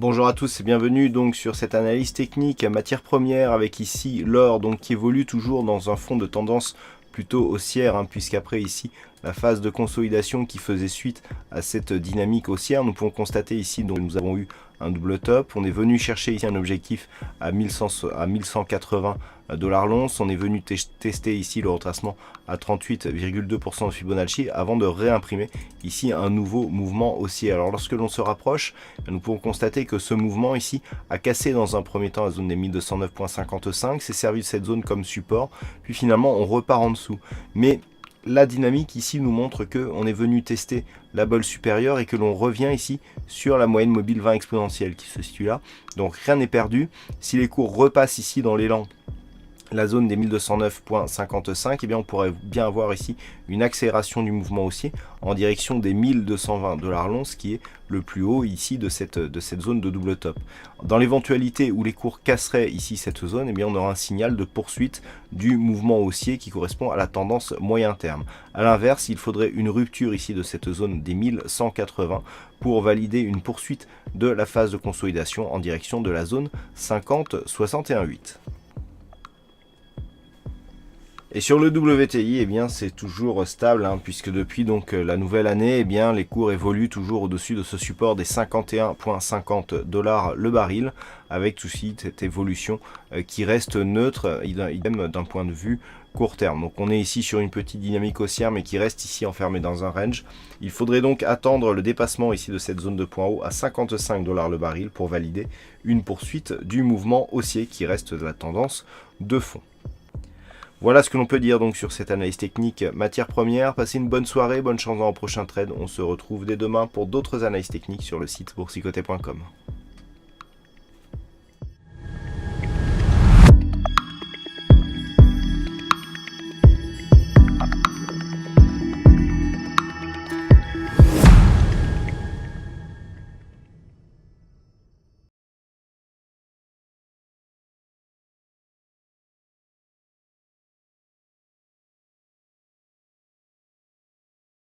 Bonjour à tous et bienvenue donc sur cette analyse technique matière première avec ici l'or donc qui évolue toujours dans un fond de tendance plutôt haussière puisqu'après ici la phase de consolidation qui faisait suite à cette dynamique haussière, nous pouvons constater ici donc nous avons eu un double top, on est venu chercher ici un objectif à 1180 $ l'once, on est venu tester ici le retracement à 38,2% de Fibonacci avant de réimprimer ici un nouveau mouvement haussier. Alors lorsque l'on se rapproche, nous pouvons constater que ce mouvement ici a cassé dans un premier temps la zone des 1209,55, s'est servi de cette zone comme support, puis finalement on repart en dessous. Mais la dynamique ici nous montre qu'on est venu tester la bolle supérieure et que l'on revient ici sur la moyenne mobile 20 exponentielle qui se situe là. Donc rien n'est perdu. Si les cours repassent ici dans l'élan la zone des 1209,55, eh bien on pourrait bien avoir ici une accélération du mouvement haussier en direction des 1220 $ l'once qui est le plus haut ici de cette zone de double top. Dans l'éventualité où les cours casseraient ici cette zone, eh bien on aura un signal de poursuite du mouvement haussier qui correspond à la tendance moyen terme. A l'inverse, il faudrait une rupture ici de cette zone des 1180 pour valider une poursuite de la phase de consolidation en direction de la zone 50,61,8. Et sur le WTI, eh bien c'est toujours stable puisque depuis donc la nouvelle année, eh bien les cours évoluent toujours au-dessus de ce support des 51,50 $ le baril, avec tout de suite cette évolution qui reste neutre, idem d'un point de vue court terme. Donc on est ici sur une petite dynamique haussière mais qui reste ici enfermée dans un range. Il faudrait donc attendre le dépassement ici de cette zone de point haut à 55 $ le baril pour valider une poursuite du mouvement haussier qui reste de la tendance de fond. Voilà ce que l'on peut dire donc sur cette analyse technique matière première. Passez une bonne soirée, bonne chance dans le prochain trade. On se retrouve dès demain pour d'autres analyses techniques sur le site boursicoté.com.